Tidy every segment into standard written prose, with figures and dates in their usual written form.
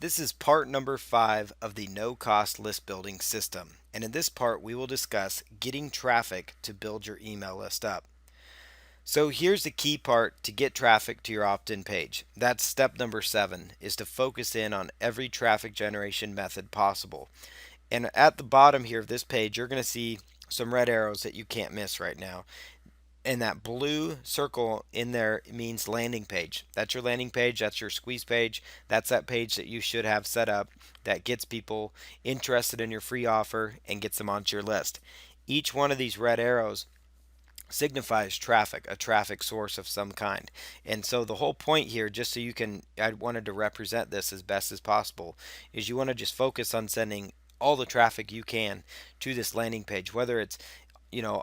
This is part number 5 of the no-cost list building system. And in this part, we will discuss getting traffic to build your email list up. So here's the key part to get traffic to your opt-in page. That's step number 7, is to focus in on every traffic generation method possible. And at the bottom here of this page, you're going to see some red arrows that you can't miss right now. And that blue circle in there means landing page. That's your landing page. That's your squeeze page. That's that page that you should have set up that gets people interested in your free offer and gets them onto your list. Each one of these red arrows signifies traffic, a traffic source of some kind. And so the whole point here, just so you can, I wanted to represent this as best as possible, is you want to just focus on sending all the traffic you can to this landing page, whether it's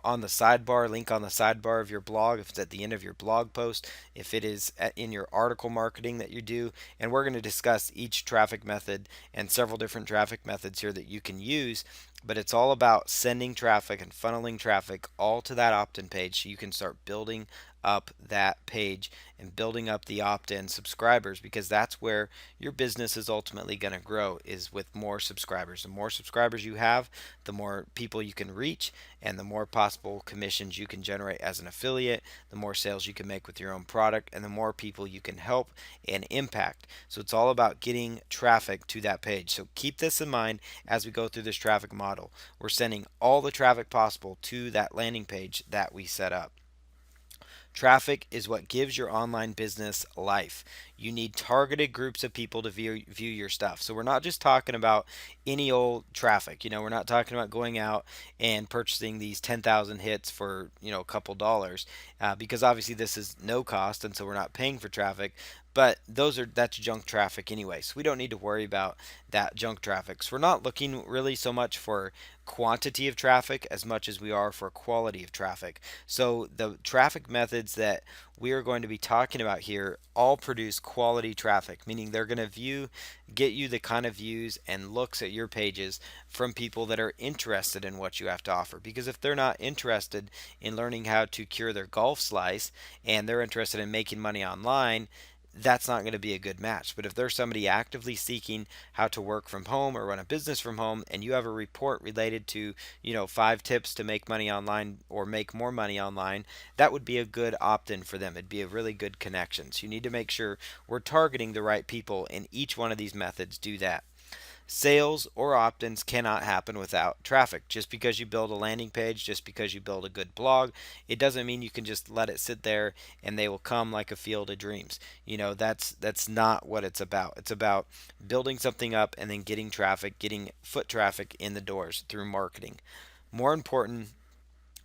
on the sidebar, link on the sidebar of your blog, if it's at the end of your blog post, if it is in your article marketing that you do. And we're going to discuss each traffic method and several different traffic methods here that you can use. But it's all about sending traffic and funneling traffic all to that opt-in page so you can start building up that page and building up the opt-in subscribers, because that's where your business is ultimately going to grow, is with more subscribers. The more subscribers you have, the more people you can reach, and the more possible commissions you can generate as an affiliate, the more sales you can make with your own product, and the more people you can help and impact. So it's all about getting traffic to that page. So keep this in mind as we go through this traffic model. We're sending all the traffic possible to that landing page that we set up. Traffic is what gives your online business life. You need targeted groups of people to view your stuff. So we're not just talking about any old traffic. We're not talking about going out and purchasing these 10,000 hits for, a couple dollars, because obviously this is no cost, and so we're not paying for traffic. But that's junk traffic anyway, so we don't need to worry about that junk traffic. So we're not looking really so much for quantity of traffic as much as we are for quality of traffic. So the traffic methods that we are going to be talking about here all produce quality traffic, meaning they're going to get you the kind of views and looks at your pages from people that are interested in what you have to offer. Because if they're not interested in learning how to cure their golf slice and they're interested in making money online, that's not going to be a good match. But if there's somebody actively seeking how to work from home or run a business from home, and you have a report related to, 5 tips to make money online or make more money online, that would be a good opt-in for them. It'd be a really good connection. So you need to make sure we're targeting the right people, and each one of these methods do that. Sales or opt-ins cannot happen without traffic. Just because you build a landing page, just because you build a good blog, it doesn't mean you can just let it sit there and they will come like a field of dreams. That's not what it's about. It's about building something up and then getting traffic, getting foot traffic in the doors through marketing. More important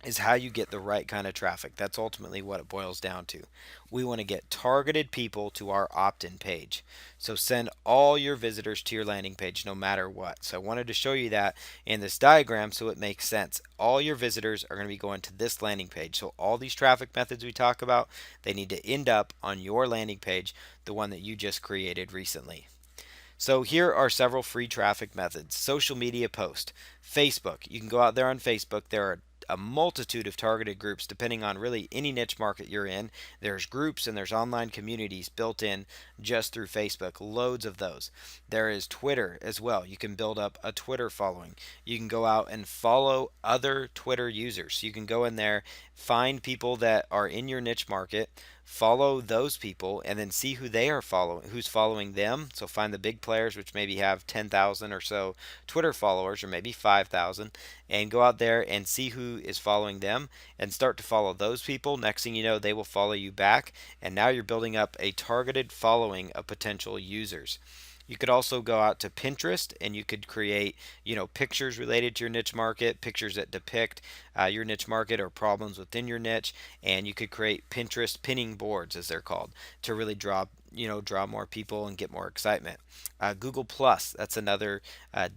is how you get the right kind of traffic. That's ultimately what it boils down to. We want to get targeted people to our opt-in page. So send all your visitors to your landing page no matter what. So I wanted to show you that in this diagram so it makes sense. All your visitors are going to be going to this landing page. So all these traffic methods we talk about, they need to end up on your landing page, the one that you just created recently. So here are several free traffic methods. Social media post. Facebook. You can go out there on Facebook. There are a multitude of targeted groups depending on really any niche market you're in. There's groups and there's online communities built in just through Facebook. Loads of those. There is Twitter as well. You can build up a Twitter following. You can go out and follow other Twitter users. So you can go in there, find people that are in your niche market, follow those people, and then see who they are following, who's following them. So find the big players, which maybe have 10,000 or so Twitter followers, or maybe 5,000, and go out there and see who is following them and start to follow those people. Next thing you know, they will follow you back, and now you're building up a targeted following of potential users. You could also go out to Pinterest and you could create, pictures related to your niche market, pictures that depict your niche market or problems within your niche, and you could create Pinterest pinning boards, as they're called, to really draw more people and get more excitement. Google Plus, that's another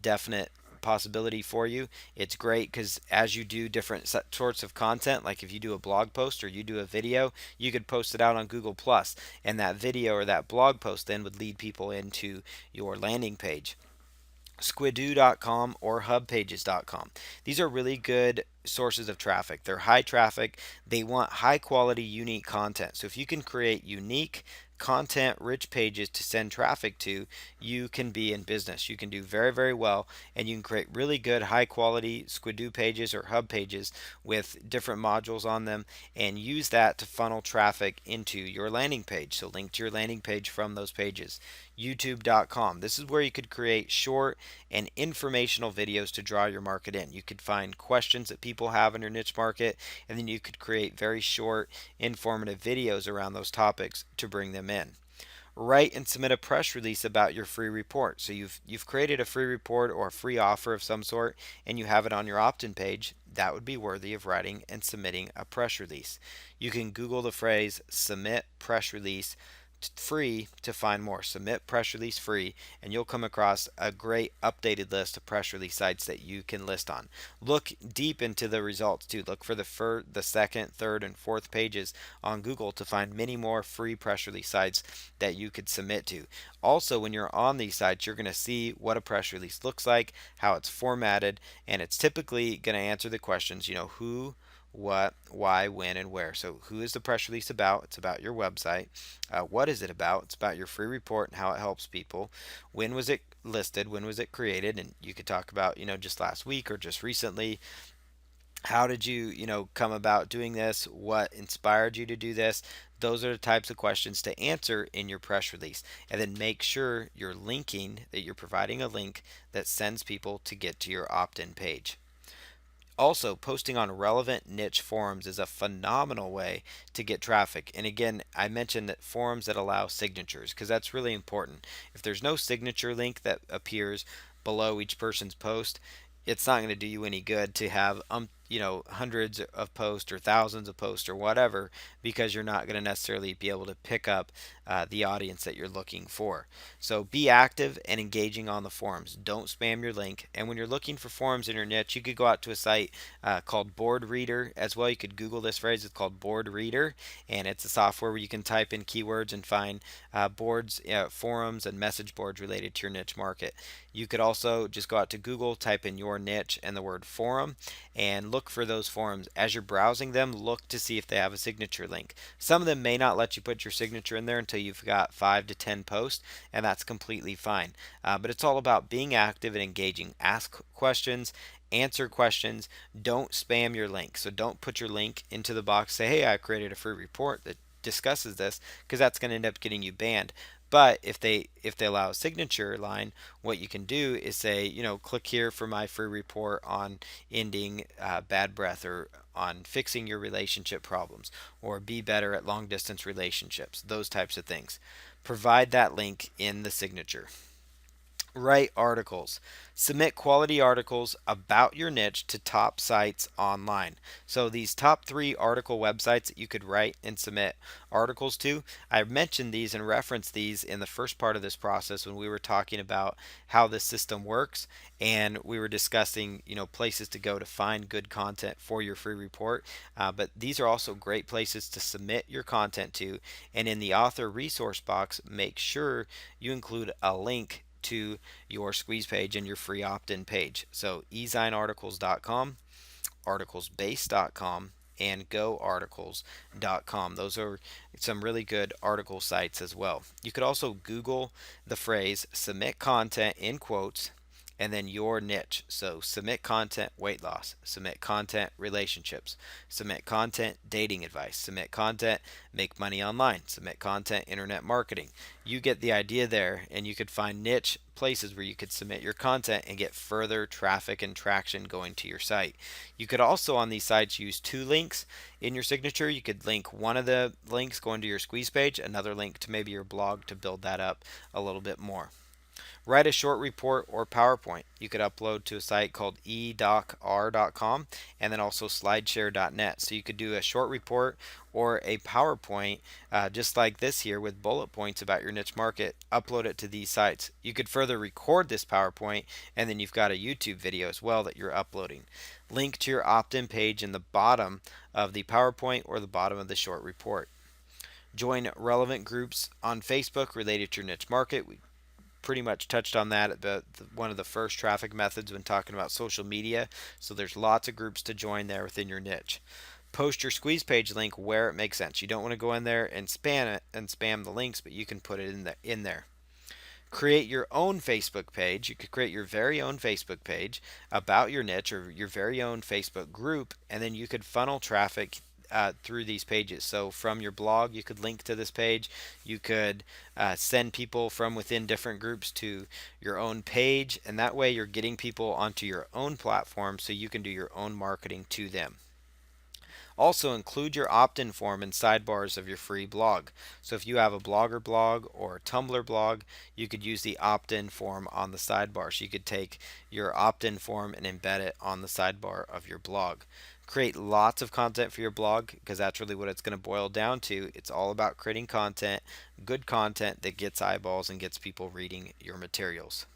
definite possibility for you. It's great because as you do different sorts of content, like if you do a blog post or you do a video, you could post it out on Google Plus, and that video or that blog post then would lead people into your landing page. Squidoo.com or hubpages.com. These are really good sources of traffic. They're high traffic. They want high quality, unique content. So if you can create unique, content rich pages to send traffic to, you can be in business. You can do very, very well, and you can create really good high quality Squidoo pages or hub pages with different modules on them and use that to funnel traffic into your landing page. So link to your landing page from those pages. YouTube.com. This is where you could create short and informational videos to draw your market in. You could find questions that people have in your niche market, and then you could create very short, informative videos around those topics to bring them in. Write and submit a press release about your free report. So you've created a free report or a free offer of some sort, and you have it on your opt-in page. That would be worthy of writing and submitting a press release. You can Google the phrase "submit press release free" to find more. Submit press release free, and you'll come across a great updated list of press release sites that you can list on. Look deep into the results too. Look for the second, third, and fourth pages on Google to find many more free press release sites that you could submit to. Also, when you're on these sites, you're going to see what a press release looks like, how it's formatted, and it's typically going to answer the questions, who, what, why, when, and where. So, who is the press release about? It's about your website. What is it about? It's about your free report and how it helps people. When was it listed? When was it created? And you could talk about, just last week or just recently. How did you, come about doing this? What inspired you to do this? Those are the types of questions to answer in your press release. And then make sure you're linking, that you're providing a link that sends people to get to your opt in page. Also, posting on relevant niche forums is a phenomenal way to get traffic. And again, I mentioned that forums that allow signatures because that's really important. If there's no signature link that appears below each person's post, it's not going to do you any good to have hundreds of posts or thousands of posts or whatever, because you're not going to necessarily be able to pick up the audience that you're looking for. So be active and engaging on the forums. Don't spam your link. And when you're looking for forums in your niche, you could go out to a site called Board Reader as well. You could Google this phrase. It's called Board Reader, and it's a software where you can type in keywords and find boards, forums, and message boards related to your niche market. You could also just go out to Google, type in your niche and the word forum, and look for those forums. As you're browsing them, look to see if they have a signature link. Some of them may not let you put your signature in there until you've got 5 to 10 posts, and that's completely fine. But it's all about being active and engaging. Ask questions, answer questions. Don't spam your link. So don't put your link into the box, say, hey, I created a free report that discusses this, because that's going to end up getting you banned. But if they allow a signature line, what you can do is say, click here for my free report on ending bad breath, or on fixing your relationship problems, or be better at long distance relationships, those types of things. Provide that link in the signature. Write articles. Submit quality articles about your niche to top sites online. So these top 3 article websites that you could write and submit articles to, I mentioned these and referenced these in the first part of this process when we were talking about how this system works, and we were discussing places to go to find good content for your free report. But these are also great places to submit your content to, and in the author resource box, make sure you include a link to your squeeze page and your free opt-in page. So ezinearticles.com, articlesbase.com, and goarticles.com. Those are some really good article sites as well. You could also Google the phrase submit content in quotes and then your niche. So submit content weight loss, submit content relationships, submit content dating advice, submit content make money online, submit content internet marketing. You get the idea there, and you could find niche places where you could submit your content and get further traffic and traction going to your site. You could also on these sites use 2 links in your signature. You could link one of the links going to your squeeze page, another link to maybe your blog to build that up a little bit more. Write a short report or PowerPoint. You could upload to a site called edocr.com and then also slideshare.net. So you could do a short report or a PowerPoint just like this here with bullet points about your niche market. Upload it to these sites. You could further record this PowerPoint, and then you've got a YouTube video as well that you're uploading. Link to your opt-in page in the bottom of the PowerPoint or the bottom of the short report. Join relevant groups on Facebook related to your niche market. We pretty much touched on that at one of the first traffic methods when talking about social media. So there's lots of groups to join there within your niche. Post your squeeze page link where it makes sense. You don't want to go in there and spam it and spam the links, but you can put it in there. Create your own Facebook page. You could create your very own Facebook page about your niche or your very own Facebook group, and then you could funnel traffic through these pages. So from your blog, you could link to this page. You could send people from within different groups to your own page, and that way you're getting people onto your own platform so you can do your own marketing to them. Also, include your opt-in form in sidebars of your free blog. So if you have a Blogger blog or a Tumblr blog, you could use the opt-in form on the sidebar. So you could take your opt-in form and embed it on the sidebar of your blog. Create lots of content for your blog, because that's really what it's going to boil down to. It's all about creating content, good content that gets eyeballs and gets people reading your materials.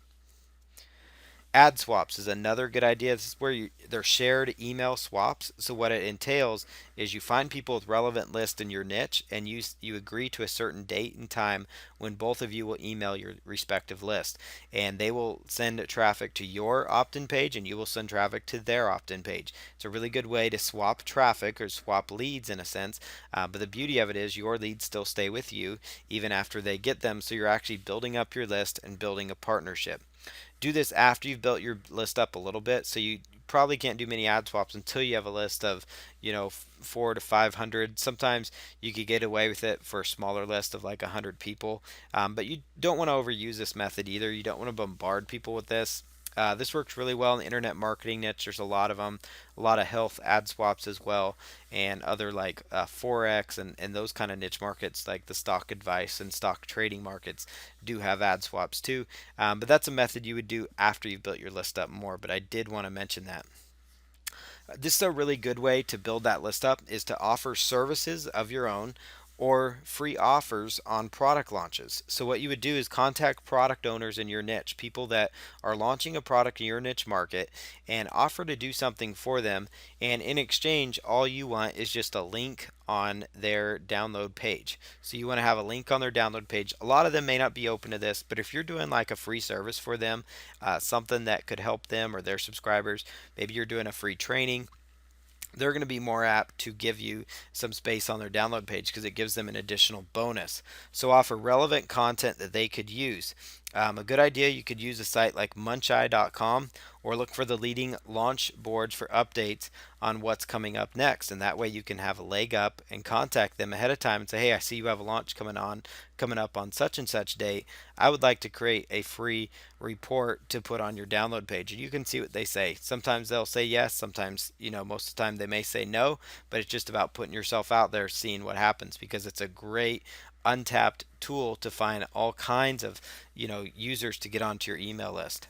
Ad swaps is another good idea. This is where they're shared email swaps. So what it entails is you find people with relevant lists in your niche, and you agree to a certain date and time when both of you will email your respective list, and they will send traffic to your opt-in page, and you will send traffic to their opt-in page. It's a really good way to swap traffic or swap leads in a sense. But the beauty of it is your leads still stay with you even after they get them. So you're actually building up your list and building a partnership. Do this after you've built your list up a little bit. So you probably can't do many ad swaps until you have a list of, 400 to 500. Sometimes you could get away with it for a smaller list of like 100 people. But you don't want to overuse this method either. You don't want to bombard people with this. This works really well in the internet marketing niche. There's a lot of them, a lot of health ad swaps as well, and other like Forex and those kind of niche markets like the stock advice and stock trading markets do have ad swaps too. But that's a method you would do after you've built your list up more. But I did want to mention that. This is a really good way to build that list up, is to offer services of your own or free offers on product launches. So what you would do is contact product owners in your niche, people that are launching a product in your niche market, and offer to do something for them. And in exchange, all you want is just a link on their download page. So you want to have a link on their download page. A lot of them may not be open to this, but if you're doing like a free service for them, something that could help them or their subscribers, maybe you're doing a free training, they're going to be more apt to give you some space on their download page because it gives them an additional bonus. So offer relevant content that they could use. A good idea, you could use a site like muncheye.com or look for the leading launch boards for updates on what's coming up next. And that way you can have a leg up and contact them ahead of time and say, hey, I see you have a launch coming up on such and such date. I would like to create a free report to put on your download page. And you can see what they say. Sometimes they'll say yes, sometimes, most of the time they may say no, but it's just about putting yourself out there, seeing what happens, because it's a great untapped tool to find all kinds of users to get onto your email list.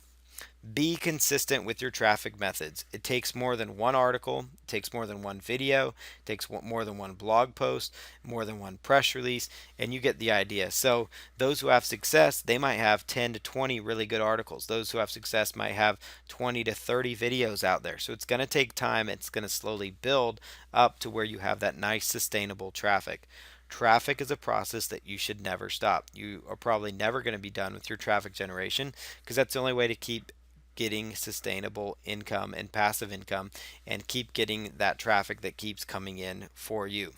Be consistent with your traffic methods. It takes more than one article, it takes more than one video, it takes more than one blog post, more than one press release, and you get the idea. So those who have success, they might have 10 to 20 really good articles. Those who have success might have 20 to 30 videos out there. So it's going to take time. It's going to slowly build up to where you have that nice sustainable traffic. Traffic is a process that you should never stop. You are probably never going to be done with your traffic generation, because that's the only way to keep getting sustainable income and passive income and keep getting that traffic that keeps coming in for you.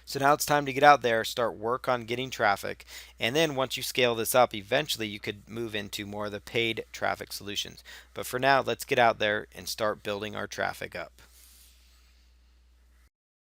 So now it's time to get out there, start work on getting traffic, and then once you scale this up, eventually you could move into more of the paid traffic solutions. But for now, let's get out there and start building our traffic up.